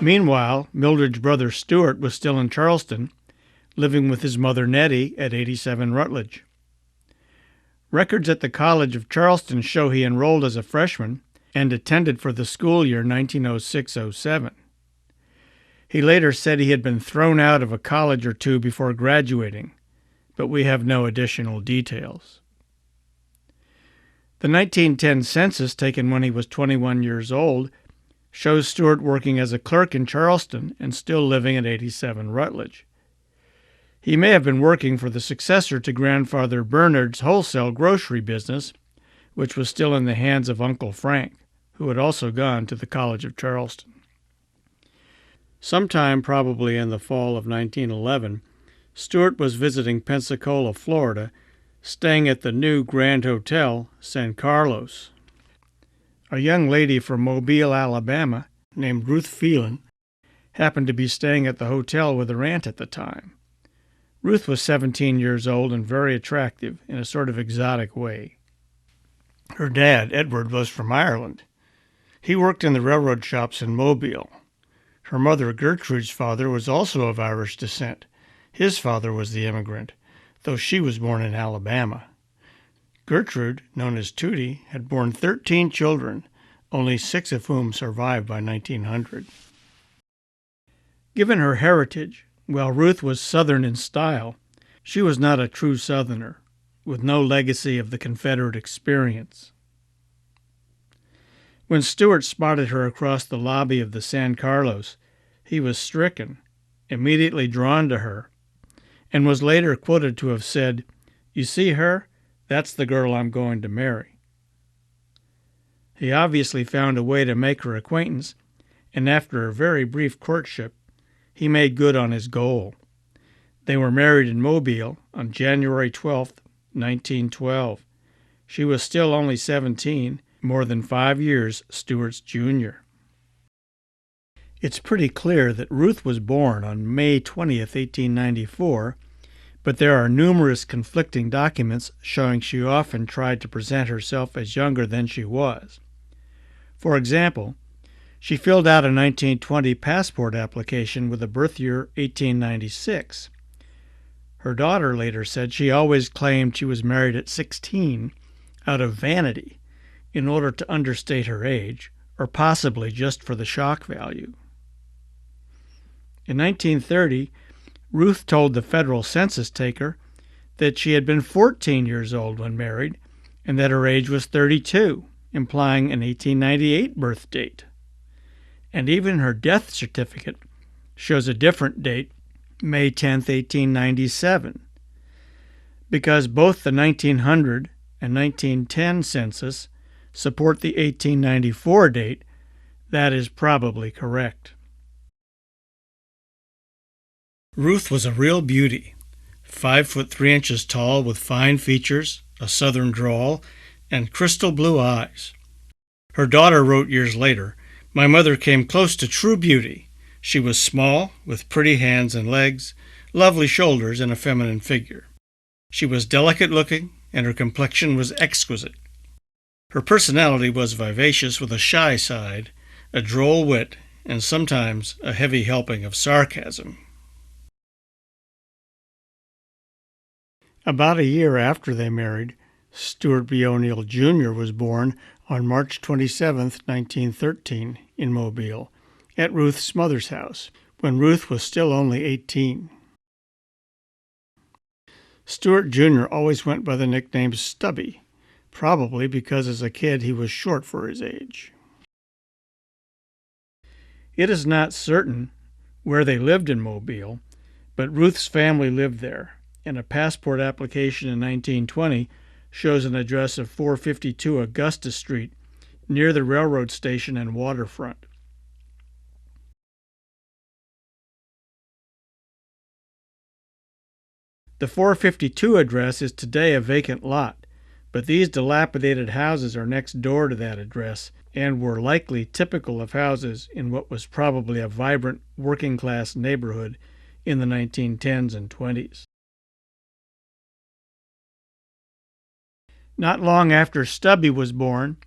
Meanwhile, Mildred's brother Stewart was still in Charleston, living with his mother Nettie at 87 Rutledge. Records at the College of Charleston show he enrolled as a freshman and attended for the school year 1906-07. He later said he had been thrown out of a college or two before graduating, but we have no additional details. The 1910 census, taken when he was 21 years old, shows Stewart working as a clerk in Charleston and still living at 87 Rutledge. He may have been working for the successor to Grandfather Bernard's wholesale grocery business, which was still in the hands of Uncle Frank, who had also gone to the College of Charleston. Sometime probably in the fall of 1911, Stewart was visiting Pensacola, Florida, staying at the new Grand Hotel, San Carlos. A young lady from Mobile, Alabama, named Ruth Phelan, happened to be staying at the hotel with her aunt at the time. Ruth was 17 years old and very attractive in a sort of exotic way. Her dad, Edward, was from Ireland. He worked in the railroad shops in Mobile. Her mother, Gertrude's father, was also of Irish descent. His father was the immigrant, though she was born in Alabama. Gertrude, known as Tootie, had borne 13 children, only 6 of whom survived by 1900. Given her heritage, while Ruth was Southern in style, she was not a true Southerner, with no legacy of the Confederate experience. When Stewart spotted her across the lobby of the San Carlos, he was stricken, immediately drawn to her, and was later quoted to have said, "You see her? That's the girl I'm going to marry." He obviously found a way to make her acquaintance, and after a very brief courtship, he made good on his goal. They were married in Mobile on January 12, 1912. She was still only 17, more than 5 years Stewart's junior. It's pretty clear that Ruth was born on May 20, 1894, but there are numerous conflicting documents showing she often tried to present herself as younger than she was. For example, she filled out a 1920 passport application with a birth year 1896. Her daughter later said she always claimed she was married at 16 out of vanity in order to understate her age, or possibly just for the shock value. In 1930, Ruth told the federal census taker that she had been 14 years old when married and that her age was 32, implying an 1898 birth date. And even her death certificate shows a different date, May 10, 1897. Because both the 1900 and 1910 census support the 1894 date, that is probably correct. Ruth was a real beauty, 5 foot 3 inches tall with fine features, a southern drawl, and crystal blue eyes. Her daughter wrote years later, "My mother came close to true beauty. She was small, with pretty hands and legs, lovely shoulders, and a feminine figure. She was delicate-looking, and her complexion was exquisite. Her personality was vivacious with a shy side, a droll wit, and sometimes a heavy helping of sarcasm." About a year after they married, Stewart B. O'Neill, Jr. was born on March 27, 1913, in Mobile, at Ruth's mother's house, when Ruth was still only 18. Stewart Jr. always went by the nickname Stubby, probably because as a kid he was short for his age. It is not certain where they lived in Mobile, but Ruth's family lived there, and a passport application in 1920 shows an address of 452 Augusta Street, near the railroad station and waterfront. The 452 address is today a vacant lot, but these dilapidated houses are next door to that address and were likely typical of houses in what was probably a vibrant working-class neighborhood in the 1910s and 20s. Not long after Stubby was born,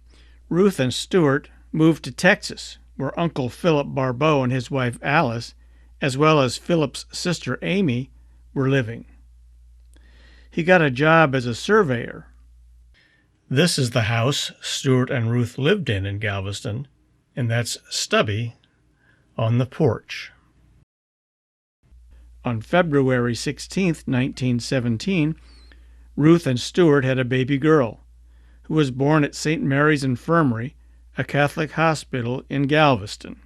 Ruth and Stewart moved to Texas, where Uncle Philip Barbeau and his wife Alice, as well as Philip's sister Amy, were living. He got a job as a surveyor. This is the house Stewart and Ruth lived in Galveston, and that's Stubby on the porch. On February 16, 1917, Ruth and Stewart had a baby girl, who was born at St. Mary's Infirmary, a Catholic hospital in Galveston.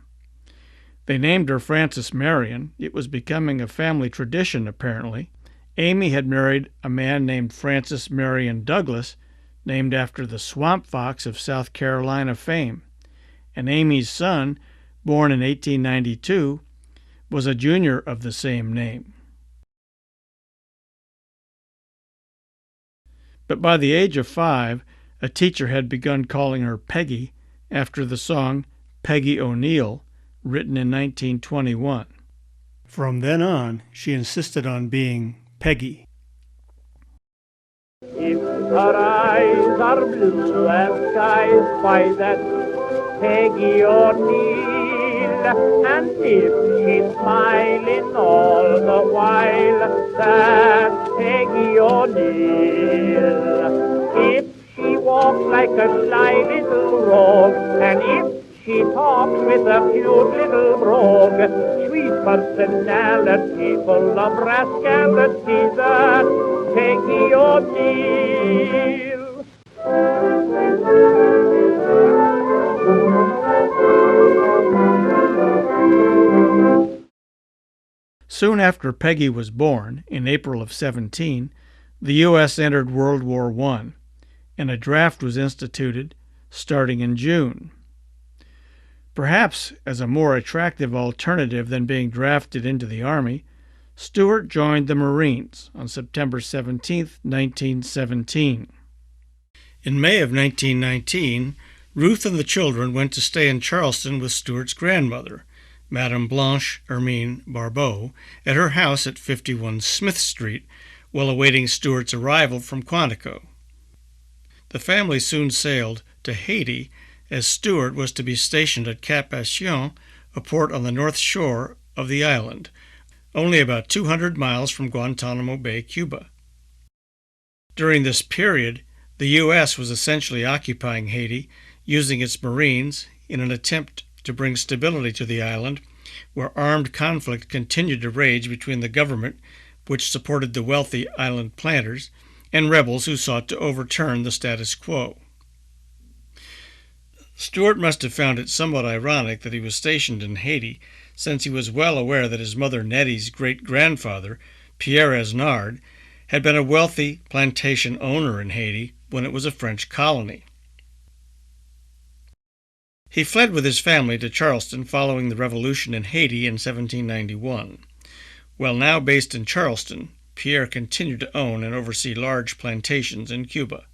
They named her Frances Marion. It was becoming a family tradition, apparently. Amy had married a man named Francis Marion Douglas, named after the swamp fox of South Carolina fame. And Amy's son, born in 1892, was a junior of the same name. But by the age of 5, a teacher had begun calling her Peggy after the song Peggy O'Neill, written in 1921. From then on, she insisted on being Peggy. If her eyes are blue as skies by that Peggy O'Neill, and if she's smiling all the while, that's Peggy O'Neill. If she walks like a sly little rogue, and if she talks with a cute little brogue, sweet personality, full of rascality, that's Peggy O'Neill. Soon after Peggy was born, in April of 17, the U.S. entered World War I, and a draft was instituted starting in June. Perhaps as a more attractive alternative than being drafted into the Army, Stewart joined the Marines on September 17, 1917. In May of 1919, Ruth and the children went to stay in Charleston with Stewart's grandmother, Madame Blanche Hermine Barbeau, at her house at 51 Smith Street, while awaiting Stewart's arrival from Quantico. The family soon sailed to Haiti, as Stewart was to be stationed at Cap Haitien, a port on the north shore of the island, only about 200 miles from Guantanamo Bay, Cuba. During this period, the U.S. was essentially occupying Haiti, using its Marines in an attempt to bring stability to the island, where armed conflict continued to rage between the government, which supported the wealthy island planters, and rebels who sought to overturn the status quo. Stewart must have found it somewhat ironic that he was stationed in Haiti, since he was well aware that his mother Nettie's great-grandfather, Pierre Esnard, had been a wealthy plantation owner in Haiti when it was a French colony. He fled with his family to Charleston following the revolution in Haiti in 1791. While now based in Charleston, Pierre continued to own and oversee large plantations in Cuba.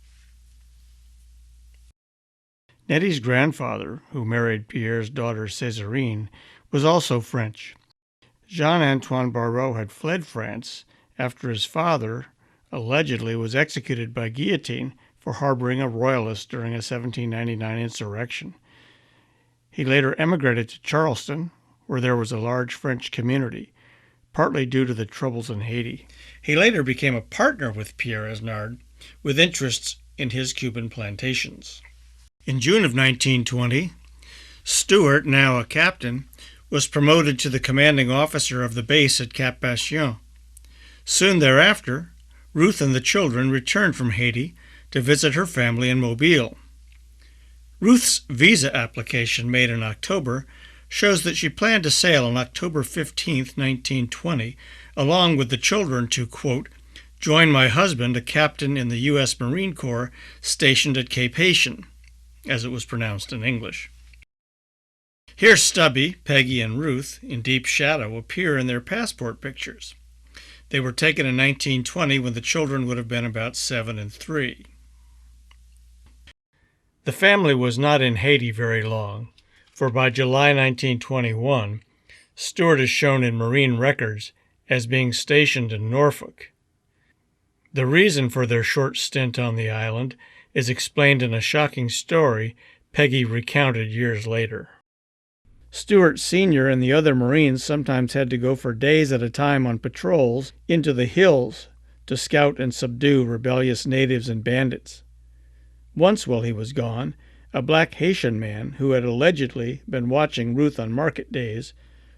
Nettie's grandfather, who married Pierre's daughter Césarine, was also French. Jean-Antoine Barbeau had fled France after his father allegedly was executed by guillotine for harboring a royalist during a 1799 insurrection. He later emigrated to Charleston, where there was a large French community, partly due to the troubles in Haiti. He later became a partner with Pierre Esnard, with interests in his Cuban plantations. In June of 1920, Stewart, now a captain, was promoted to the commanding officer of the base at Cap Haitien. Soon thereafter, Ruth and the children returned from Haiti to visit her family in Mobile. Ruth's visa application, made in October, shows that she planned to sail on October 15, 1920, along with the children to, quote, join my husband, a captain in the U.S. Marine Corps stationed at Cape Haitian, as it was pronounced in English. Here Stubby, Peggy, and Ruth, in deep shadow, appear in their passport pictures. They were taken in 1920 when the children would have been about 7 and 3. The family was not in Haiti very long, for by July 1921, Stewart is shown in Marine records as being stationed in Norfolk. The reason for their short stint on the island is explained in a shocking story Peggy recounted years later. Stewart Sr. and the other Marines sometimes had to go for days at a time on patrols into the hills to scout and subdue rebellious natives and bandits. Once while he was gone, a black Haitian man who had allegedly been watching Ruth on market days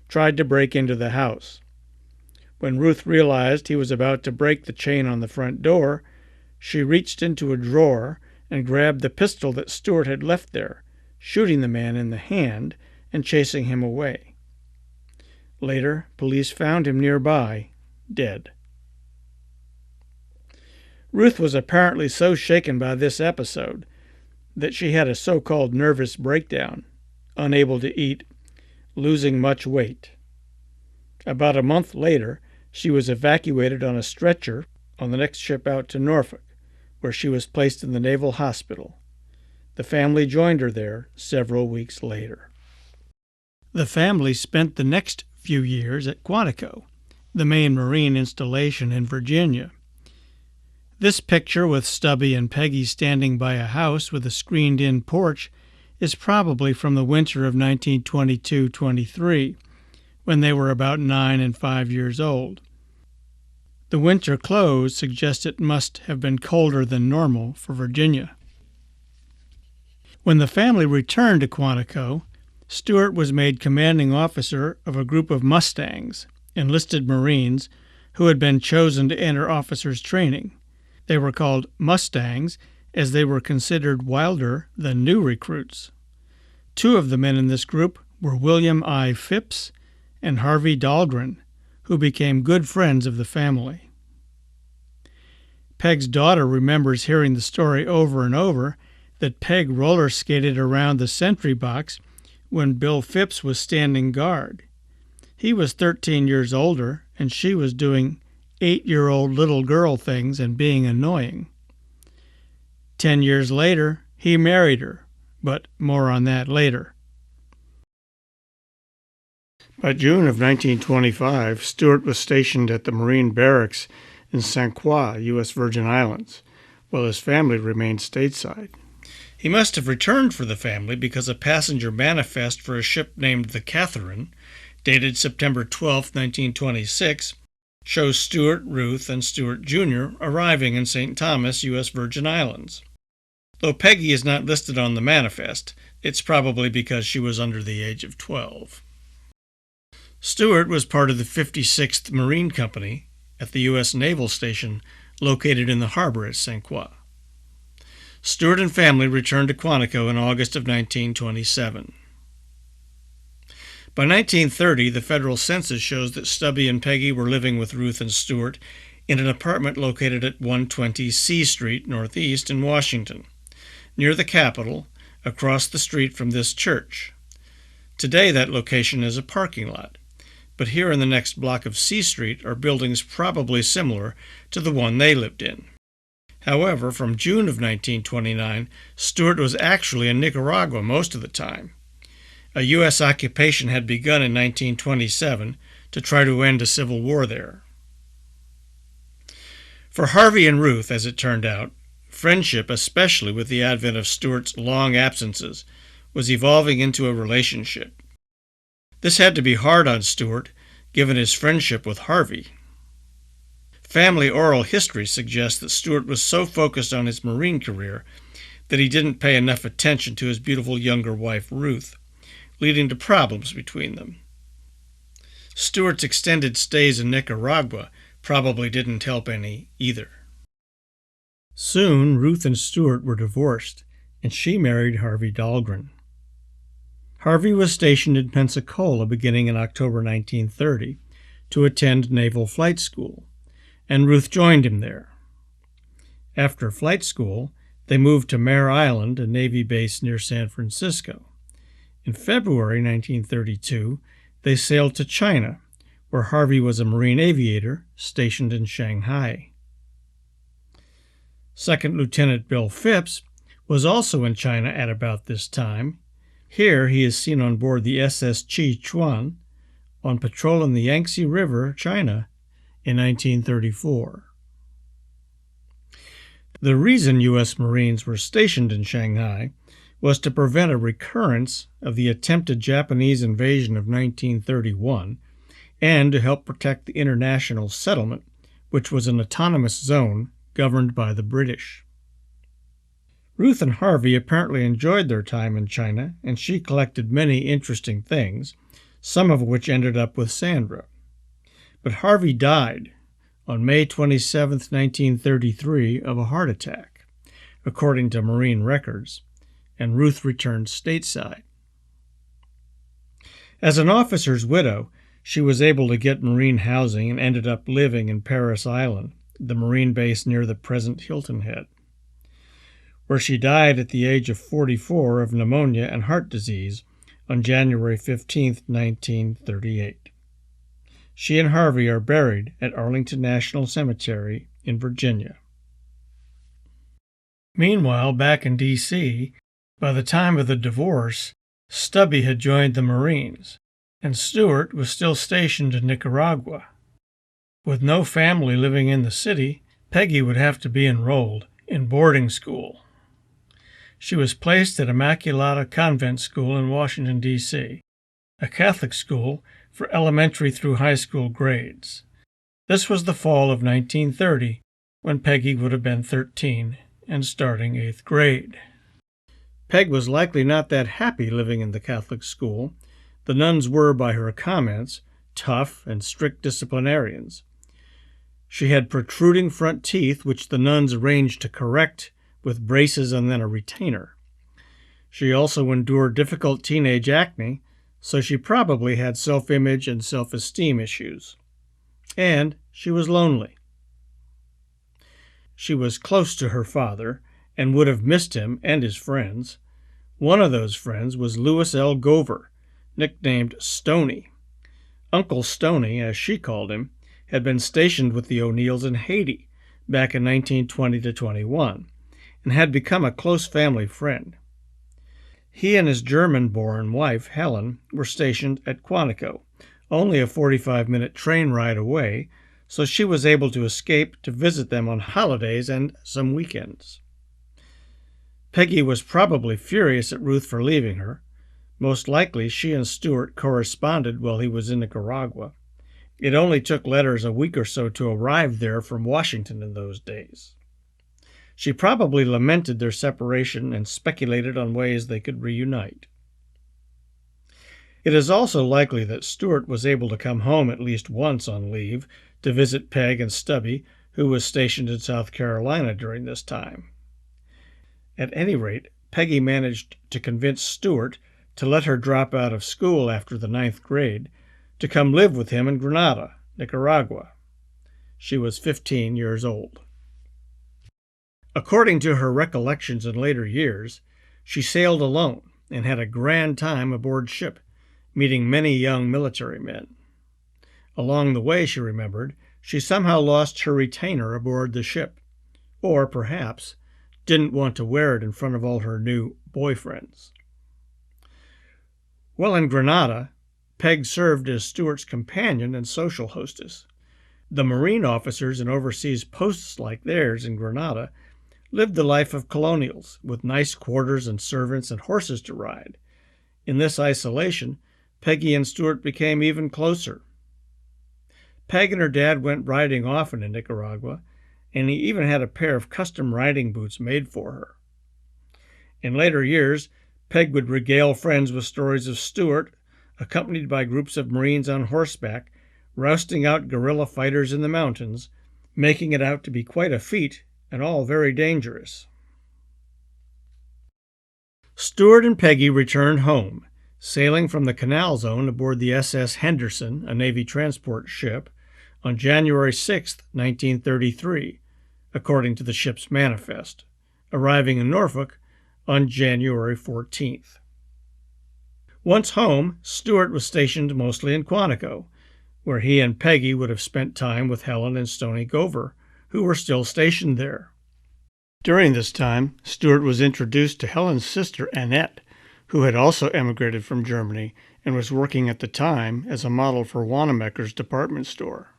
tried to break into the house. When Ruth realized he was about to break the chain on the front door, she reached into a drawer and grabbed the pistol that Stewart had left there, shooting the man in the hand and chasing him away. Later, police found him nearby, dead. Ruth was apparently so shaken by this episode that she had a so-called nervous breakdown, unable to eat, losing much weight. About a month later, she was evacuated on a stretcher on the next ship out to Norfolk, where she was placed in the Naval Hospital. The family joined her there several weeks later. The family spent the next few years at Quantico, the main Marine installation in Virginia. This picture with Stubby and Peggy standing by a house with a screened-in porch is probably from the winter of 1922-23, when they were about 9 and 5 years old. The winter clothes suggest it must have been colder than normal for Virginia. When the family returned to Quantico, Stewart was made commanding officer of a group of Mustangs, enlisted Marines, who had been chosen to enter officers' training. They were called Mustangs as they were considered wilder than new recruits. 2 of the men in this group were William I. Phipps and Harvey Dahlgren, who became good friends of the family. Peg's daughter remembers hearing the story over and over that Peg roller skated around the sentry box when Bill Phipps was standing guard. He was 13 years older, and she was doing 8-year-old little girl things and being annoying. 10 years later, he married her, but more on that later. By June of 1925, Stewart was stationed at the Marine Barracks in St. Croix, U.S. Virgin Islands, while his family remained stateside. He must have returned for the family because a passenger manifest for a ship named the Catherine, dated September 12, 1926, shows Stewart, Ruth, and Stewart Jr. arriving in St. Thomas, U.S. Virgin Islands. Though Peggy is not listed on the manifest, it's probably because she was under the age of 12. Stewart was part of the 56th Marine Company at the U.S. Naval Station located in the harbor at St. Croix. Stewart and family returned to Quantico in August of 1927. By 1930, the federal census shows that Stubby and Peggy were living with Ruth and Stewart in an apartment located at 120 C Street Northeast in Washington, near the Capitol, across the street from this church. Today that location is a parking lot, but here in the next block of C Street are buildings probably similar to the one they lived in. However, from June of 1929, Stewart was actually in Nicaragua most of the time. A U.S. occupation had begun in 1927 to try to end a civil war there. For Harvey and Ruth, as it turned out, friendship, especially with the advent of Stewart's long absences, was evolving into a relationship. This had to be hard on Stewart, given his friendship with Harvey. Family oral history suggests that Stewart was so focused on his Marine career that he didn't pay enough attention to his beautiful younger wife, Ruth, leading to problems between them. Stewart's extended stays in Nicaragua probably didn't help any either. Soon, Ruth and Stewart were divorced, and she married Harvey Dahlgren. Harvey was stationed in Pensacola beginning in October 1930 to attend Naval Flight School, and Ruth joined him there. After flight school, they moved to Mare Island, a Navy base near San Francisco. In February 1932, they sailed to China, where Harvey was a Marine aviator stationed in Shanghai. Second Lieutenant Bill Phipps was also in China at about this time. Here he is seen on board the SS Chi-Chuan on patrol in the Yangtze River, China, in 1934. The reason U.S. Marines were stationed in Shanghai was to prevent a recurrence of the attempted Japanese invasion of 1931 and to help protect the international settlement, which was an autonomous zone governed by the British. Ruth and Harvey apparently enjoyed their time in China, and she collected many interesting things, some of which ended up with Sandra. But Harvey died on May 27, 1933, of a heart attack, according to Marine records, and Ruth returned stateside. As an officer's widow, she was able to get Marine housing and ended up living in Paris Island, the Marine base near the present Hilton Head, where she died at the age of 44 of pneumonia and heart disease on January 15, 1938. She and Harvey are buried at Arlington National Cemetery in Virginia. Meanwhile, back in D.C., by the time of the divorce, Stubby had joined the Marines, and Stewart was still stationed in Nicaragua. With no family living in the city, Peggy would have to be enrolled in boarding school. She was placed at Immaculata Convent School in Washington, D.C., a Catholic school for elementary through high school grades. This was the fall of 1930, when Peggy would have been 13 and starting 8th grade. Peg was likely not that happy living in the Catholic school. The nuns were, by her comments, tough and strict disciplinarians. She had protruding front teeth, which the nuns arranged to correct with braces and then a retainer. She also endured difficult teenage acne, so she probably had self-image and self-esteem issues. And she was lonely. She was close to her father and would have missed him and his friends. One of those friends was Louis L. Gover, nicknamed Stoney. Uncle Stoney, as she called him, had been stationed with the O'Neills in Haiti back in 1920-21 and had become a close family friend. He and his German-born wife, Helen, were stationed at Quantico, only a 45-minute train ride away, so she was able to escape to visit them on holidays and some weekends. Peggy was probably furious at Ruth for leaving her. Most likely she and Stewart corresponded while he was in Nicaragua. It only took letters a week or so to arrive there from Washington in those days. She probably lamented their separation and speculated on ways they could reunite. It is also likely that Stewart was able to come home at least once on leave to visit Peg and Stubby, who was stationed in South Carolina during this time. At any rate, Peggy managed to convince Stewart to let her drop out of school after the 9th grade to come live with him in Grenada, Nicaragua. She was 15 years old. According to her recollections in later years, she sailed alone and had a grand time aboard ship, meeting many young military men. Along the way, she remembered, she somehow lost her retainer aboard the ship, or perhaps didn't want to wear it in front of all her new boyfriends. While in Grenada, Peg served as Stewart's companion and social hostess. The Marine officers in overseas posts like theirs in Grenada lived the life of colonials, with nice quarters and servants and horses to ride. In this isolation, Peggy and Stewart became even closer. Peg and her dad went riding often in Nicaragua, and he even had a pair of custom riding boots made for her. In later years, Peg would regale friends with stories of Stewart, accompanied by groups of Marines on horseback, rousting out guerrilla fighters in the mountains, making it out to be quite a feat and all very dangerous. Stewart and Peggy returned home, sailing from the Canal Zone aboard the SS Henderson, a Navy transport ship, on January 6, 1933, according to the ship's manifest, arriving in Norfolk on January 14th. Once home, Stewart was stationed mostly in Quantico, where he and Peggy would have spent time with Helen and Stoney Gover, who were still stationed there. During this time, Stewart was introduced to Helen's sister Annette, who had also emigrated from Germany and was working at the time as a model for Wanamaker's department store.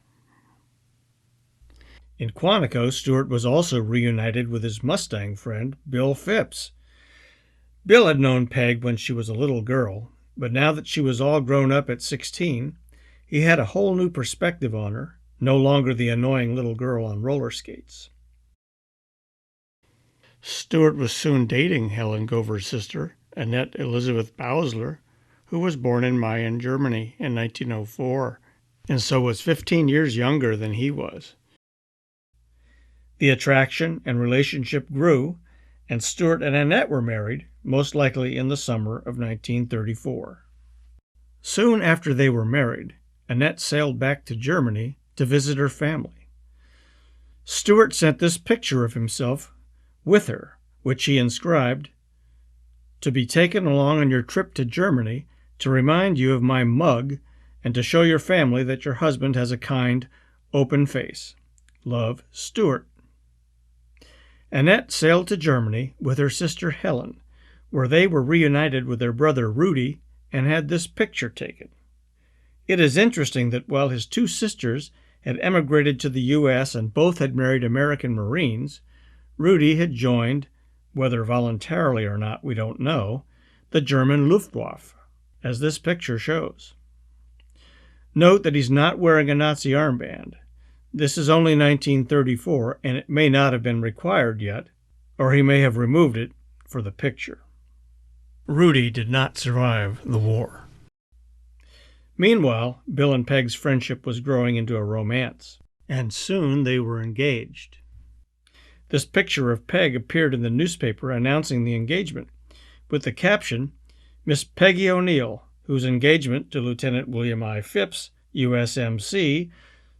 In Quantico, Stewart was also reunited with his Mustang friend, Bill Phipps. Bill had known Peg when she was a little girl, but now that she was all grown up at 16, he had a whole new perspective on her, no longer the annoying little girl on roller skates. Stewart was soon dating Helen Gover's sister, Annette Elizabeth Bausler, who was born in Mayen, Germany in 1904, and so was 15 years younger than he was. The attraction and relationship grew, and Stewart and Annette were married, most likely in the summer of 1934. Soon after they were married, Annette sailed back to Germany to visit her family. Stewart sent this picture of himself with her, which he inscribed, "To be taken along on your trip to Germany to remind you of my mug and to show your family that your husband has a kind, open face. Love, Stewart." Annette sailed to Germany with her sister Helen, where they were reunited with their brother Rudy and had this picture taken. It is interesting that while his two sisters had emigrated to the U.S. and both had married American Marines, Rudy had joined, whether voluntarily or not we don't know, the German Luftwaffe, as this picture shows. Note that he's not wearing a Nazi armband. This is only 1934, and it may not have been required yet, or he may have removed it for the picture. Rudy did not survive the war. Meanwhile, Bill and Peg's friendship was growing into a romance, and soon they were engaged. This picture of Peg appeared in the newspaper announcing the engagement, with the caption, "Miss Peggy O'Neill, whose engagement to Lieutenant William I. Phipps, USMC,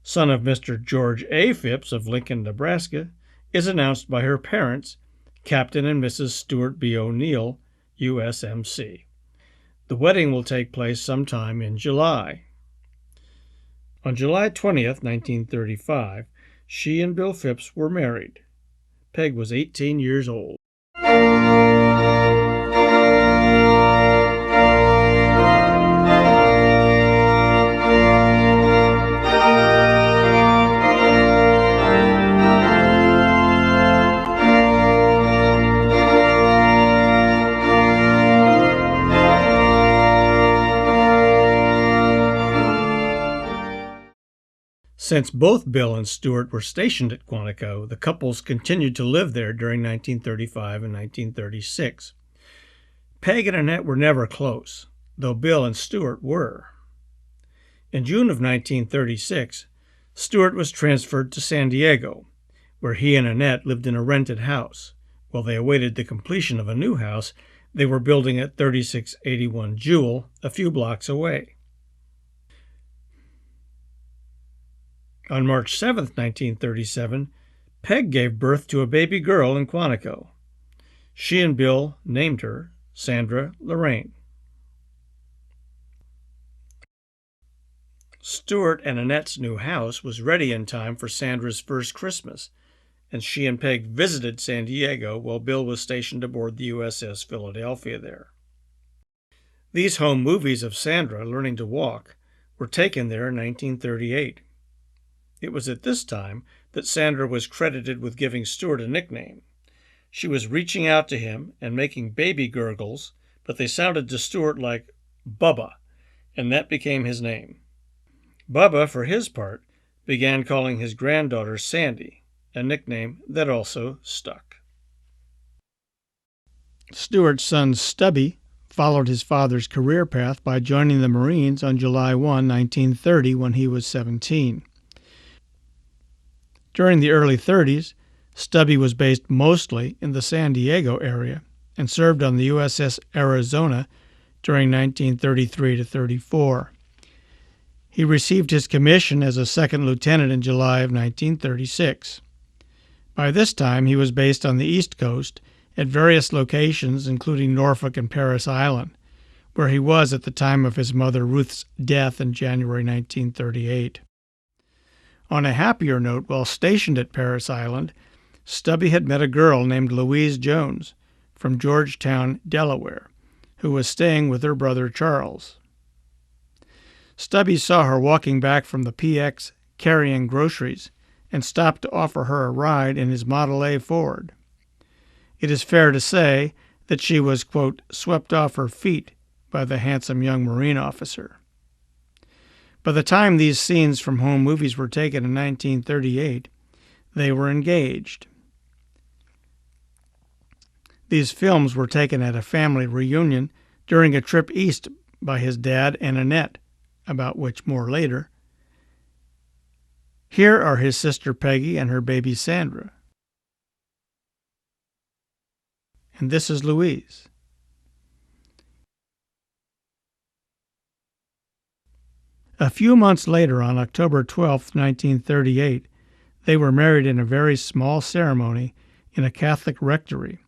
son of Mr. George A. Phipps of Lincoln, Nebraska, is announced by her parents, Captain and Mrs. Stewart B. O'Neill, USMC. The wedding will take place sometime in July." On July 20th, 1935, she and Bill Phipps were married. Peg was 18 years old. Since both Bill and Stewart were stationed at Quantico, the couples continued to live there during 1935 and 1936. Peg and Annette were never close, though Bill and Stewart were. In June of 1936, Stewart was transferred to San Diego, where he and Annette lived in a rented house, while they awaited the completion of a new house they were building at 3681 Jewel, a few blocks away. On March 7, 1937, Peg gave birth to a baby girl in Quantico. She and Bill named her Sandra Lorraine. Stewart and Annette's new house was ready in time for Sandra's first Christmas, and she and Peg visited San Diego while Bill was stationed aboard the USS Philadelphia there. These home movies of Sandra learning to walk were taken there in 1938. It was at this time that Sandra was credited with giving Stewart a nickname. She was reaching out to him and making baby gurgles, but they sounded to Stewart like Bubba, and that became his name. Bubba, for his part, began calling his granddaughter Sandy, a nickname that also stuck. Stewart's son Stubby followed his father's career path by joining the Marines on July 1, 1930, when he was 17. During the early 30s, Stubby was based mostly in the San Diego area and served on the USS Arizona during 1933 to 34. He received his commission as a second lieutenant in July of 1936. By this time, he was based on the East Coast at various locations, including Norfolk and Parris Island, where he was at the time of his mother Ruth's death in January 1938. On a happier note, while stationed at Parris Island, Stubby had met a girl named Louise Jones from Georgetown, Delaware, who was staying with her brother Charles. Stubby saw her walking back from the PX carrying groceries and stopped to offer her a ride in his Model A Ford. It is fair to say that she was, quote, swept off her feet by the handsome young Marine officer. By the time these scenes from home movies were taken in 1938, they were engaged. These films were taken at a family reunion during a trip east by his dad and Annette, about which more later. Here are his sister Peggy and her baby Sandra. And this is Louise. A few months later, on October 12, 1938, they were married in a very small ceremony in a Catholic rectory,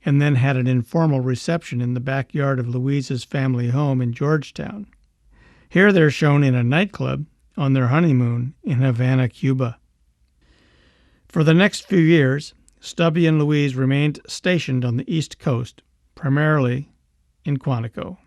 and then had an informal reception in the backyard of Louise's family home in Georgetown. Here they're shown in a nightclub on their honeymoon in Havana, Cuba. For the next few years, Stubby and Louise remained stationed on the East Coast, primarily in Quantico.